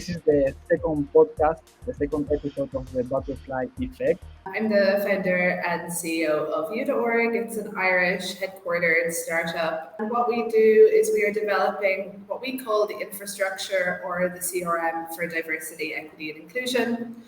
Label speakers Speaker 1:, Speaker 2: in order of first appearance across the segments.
Speaker 1: This is the second podcast, the second episode of the Butterfly Effect.
Speaker 2: I'm the founder and CEO of U.org. It's an Irish headquartered startup. And what we do is we are developing what we call the infrastructure or the CRM for diversity, equity, and inclusion.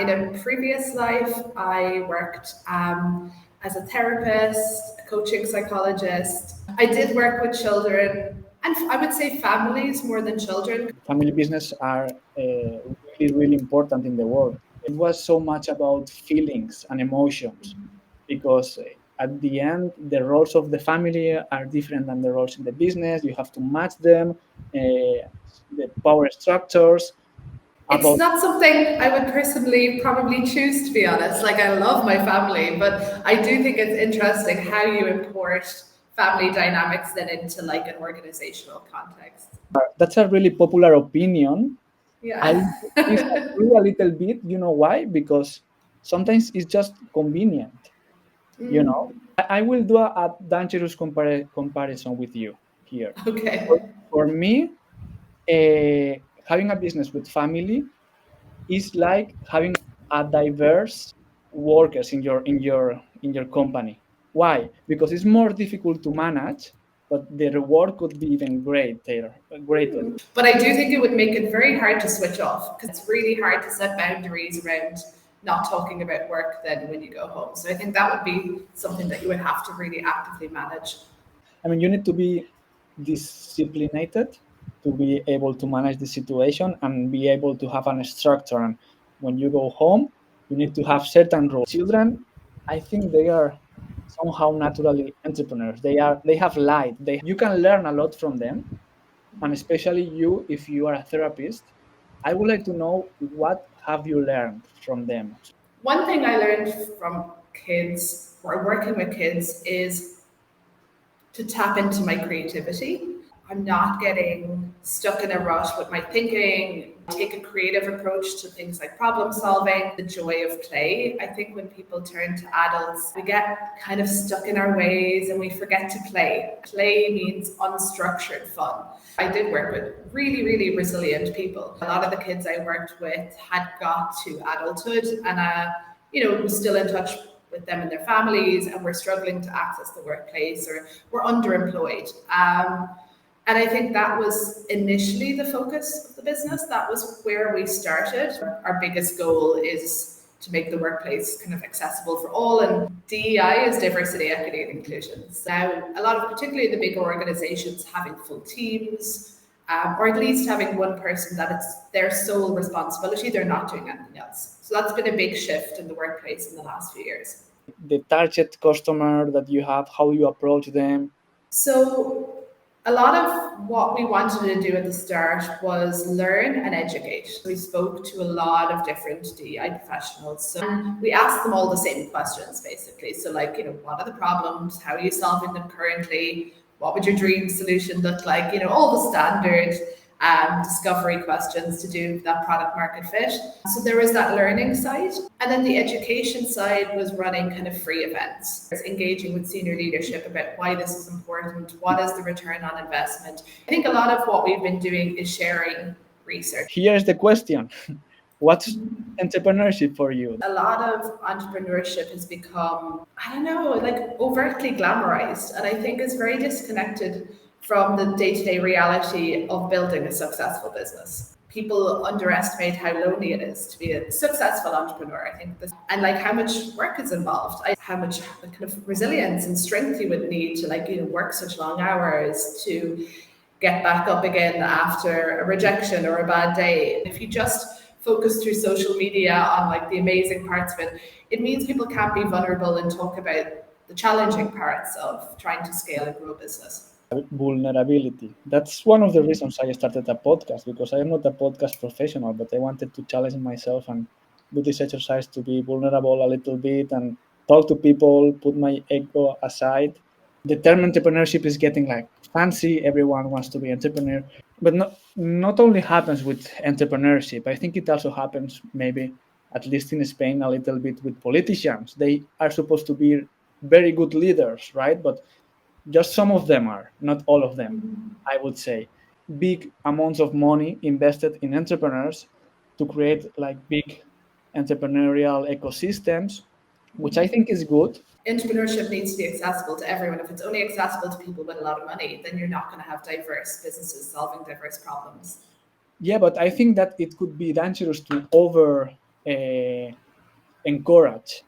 Speaker 2: In a previous life, I worked as a therapist, a coaching psychologist. I did work with children and I would say families more than children.
Speaker 1: Family business are really, really important in the world. It was so much about feelings and emotions because at the end, the roles of the family are different than the roles in the business. You have to match them, the power structures.
Speaker 2: It's not something I would personally probably choose, to be honest. Like, I love my family, but I do think it's interesting how you import family dynamics then into like an organizational context.
Speaker 1: That's a really popular opinion. I
Speaker 2: Yeah.
Speaker 1: disagree a little bit. You know why? Because sometimes it's just convenient. You know, I will do a dangerous comparison with you here. For,
Speaker 2: Okay.
Speaker 1: for me, having a business with family is like having a diverse workers in your company. Why? Because it's more difficult to manage, but the reward could be even greater.
Speaker 2: But I do think it would make it very hard to switch off because it's really hard to set boundaries around not talking about work then when you go home. So I think that would be something that you would have to really actively manage.
Speaker 1: I mean, you need to be disciplined to be able to manage the situation and be able to have a structure. And when you go home, you need to have certain rules. Children, I think they are somehow naturally entrepreneurs. They have light. You can learn a lot from them, and especially you, if you are a therapist. I would like to know what have you learned from them.
Speaker 2: One thing I learned from kids or working with kids is to tap into my creativity. I'm not getting stuck in a rut with my thinking. Take a creative approach to things like problem solving, the joy of play. I think when people turn to adults, we get kind of stuck in our ways and we forget to play. Play means unstructured fun. I did work with really, really resilient people. A lot of the kids I worked with had got to adulthood and was still in touch with them and their families, and we're struggling to access the workplace or we're underemployed. And I think that was initially the focus of the business. That was where we started. Our biggest goal is to make the workplace kind of accessible for all. And DEI is diversity, equity, and inclusion. So a lot of, particularly the bigger organizations, having full teams, or at least having one person that it's their sole responsibility. They're not doing anything else. So that's been a big shift in the workplace in the last few years.
Speaker 1: The target customer that you have, how you approach them.
Speaker 2: So a lot of what we wanted to do at the start was learn and educate. We spoke to a lot of different DEI professionals. So we asked them all the same questions, basically. So like, what are the problems? How are you solving them currently? What would your dream solution look like? All the standard discovery questions to do that product market fit. So there was that learning side. And then the education side was running kind of free events. It's engaging with senior leadership about why this is important, what is the return on investment. I think a lot of what we've been doing is sharing research.
Speaker 1: Here's the question. What's entrepreneurship for you?
Speaker 2: A lot of entrepreneurship has become, I don't know, like overtly glamorized. And I think is very disconnected from the day-to-day reality of building a successful business. People underestimate how lonely it is to be a successful entrepreneur. I think this, and like how much work is involved, how much kind of resilience and strength you would need to work such long hours to get back up again after a rejection or a bad day. If you just focus through social media on like the amazing parts of it, it means people can't be vulnerable and talk about the challenging parts of trying to scale and grow a business.
Speaker 1: Vulnerability. That's one of the reasons I started a podcast, because I am not a podcast professional, but I wanted to challenge myself and do this exercise to be vulnerable a little bit and talk to people, put my ego aside. The term entrepreneurship is getting like fancy. Everyone wants to be entrepreneur, but not only happens with entrepreneurship. I think it also happens, maybe at least in Spain, a little bit with politicians. They are supposed to be very good leaders, right? But just some of them are, not all of them, I would say. big amounts of money invested in entrepreneurs to create like big entrepreneurial ecosystems, which I think is good.
Speaker 2: Entrepreneurship needs to be accessible to everyone. If it's only accessible to people with a lot of money, then you're not going to have diverse businesses solving diverse problems.
Speaker 1: Yeah, but I think that it could be dangerous to over encourage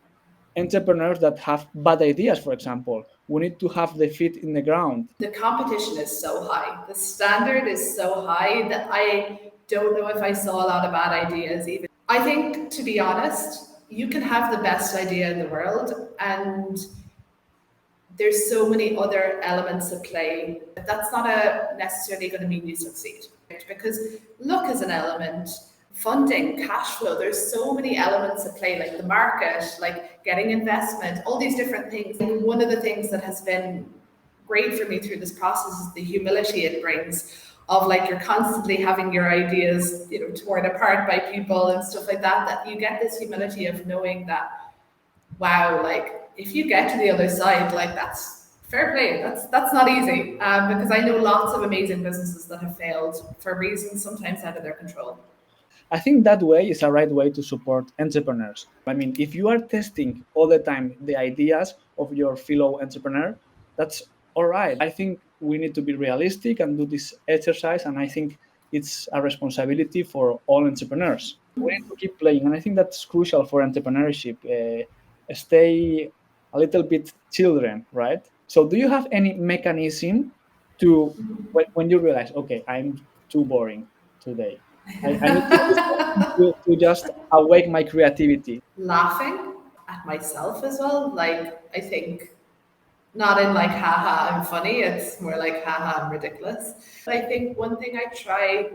Speaker 1: entrepreneurs that have bad ideas, for example. We need to have the feet in the ground.
Speaker 2: The competition is so high. The standard is so high that I don't know if I saw a lot of bad ideas even. I think, to be honest, you can have the best idea in the world and there's so many other elements at play. That's not necessarily going to mean you succeed. Because luck is an element, funding, cash flow, there's so many elements at play, like the market, like getting investment, all these different things. And one of the things that has been great for me through this process is the humility it brings of like you're constantly having your ideas, torn apart by people and stuff like that, that you get this humility of knowing that, wow, like if you get to the other side, like that's fair play. That's not easy because I know lots of amazing businesses that have failed for reasons sometimes out of their control.
Speaker 1: I think that way is a right way to support entrepreneurs. I mean, if you are testing all the time the ideas of your fellow entrepreneur, that's all right. I think we need to be realistic and do this exercise, and I think it's a responsibility for all entrepreneurs. We need to keep playing, and I think that's crucial for entrepreneurship. Stay a little bit children, right? So do you have any mechanism to, when you realize, okay, I'm too boring today, I need to do something to just awake my creativity?
Speaker 2: Laughing at myself as well. Like, I think not in like, haha, I'm funny. It's more like, haha, I'm ridiculous. But I think one thing I try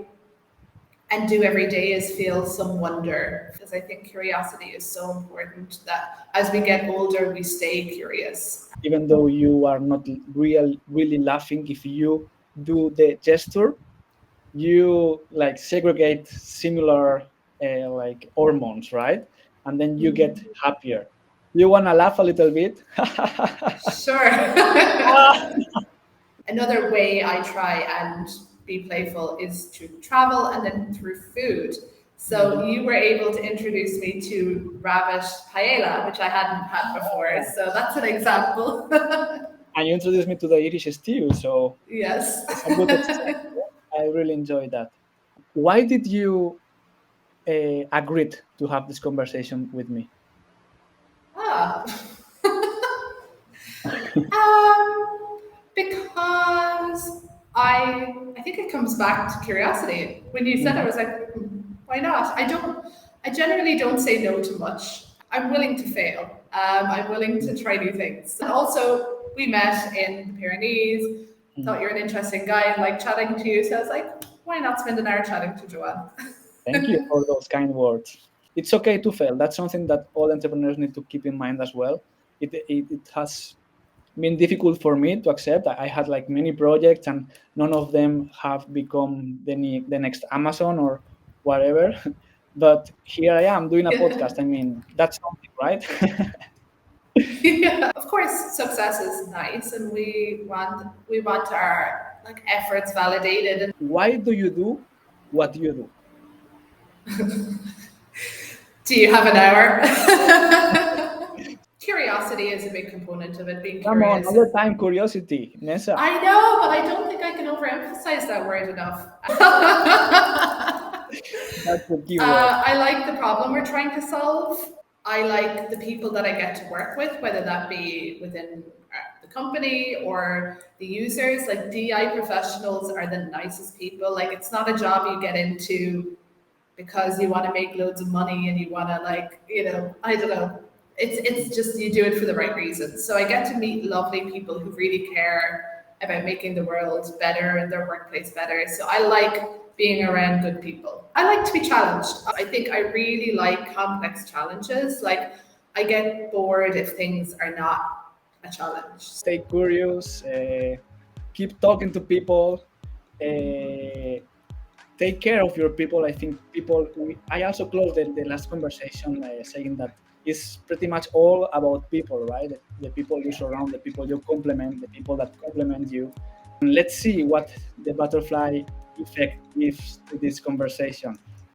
Speaker 2: and do every day is feel some wonder because I think curiosity is so important that as we get older, we stay curious.
Speaker 1: Even though you are not really laughing, if you do the gesture, you like segregate similar like hormones, right? And then you get happier. You want to laugh a little bit?
Speaker 2: Sure. Another way I try and be playful is to travel and then through food. So you were able to introduce me to rabbit paella, which I hadn't had before. So that's an example.
Speaker 1: And you introduced me to the Irish stew, so
Speaker 2: Yes.
Speaker 1: it's a good exchange. I really enjoyed that. Why did you agree to have this conversation with me?
Speaker 2: Ah. Because I think it comes back to curiosity. When you said it, I was like, why not? I generally don't say no to much. I'm willing to fail. I'm willing to try new things. And also, we met in the Pyrenees, thought you're an interesting guy and liked chatting to you. So I was like, why not spend an hour chatting to Joanne?
Speaker 1: Thank you for those kind words. It's okay to fail. That's something that all entrepreneurs need to keep in mind as well. It has been difficult for me to accept. I had like many projects and none of them have become the next Amazon or whatever. But here I am doing a podcast. I mean, that's something, right?
Speaker 2: Yeah. Of course, success is nice, and we want our like efforts validated. And
Speaker 1: Why do you do what you do?
Speaker 2: do you have an hour? Curiosity is a big component of it. Being
Speaker 1: Come on,
Speaker 2: curious.
Speaker 1: all the time curiosity, Nessa.
Speaker 2: I know, but I don't think I can overemphasize that word enough.
Speaker 1: That's the key word.
Speaker 2: I like the problem we're trying to solve. I like the people that I get to work with, whether that be within the company or the users. Like DI professionals are the nicest people. Like it's not a job you get into because you want to make loads of money and you want to like, I don't know. It's just you do it for the right reasons. So I get to meet lovely people who really care about making the world better and their workplace better. So I like being around good people. I like to be challenged. I think I really like complex challenges. Like I get bored if things are not a challenge.
Speaker 1: Stay curious, keep talking to people, take care of your people. I think I also closed the last conversation saying that it's pretty much all about people, right? The people you surround, the people you complement, the people that complement you. Let's see what the butterfly effect gives to this conversation.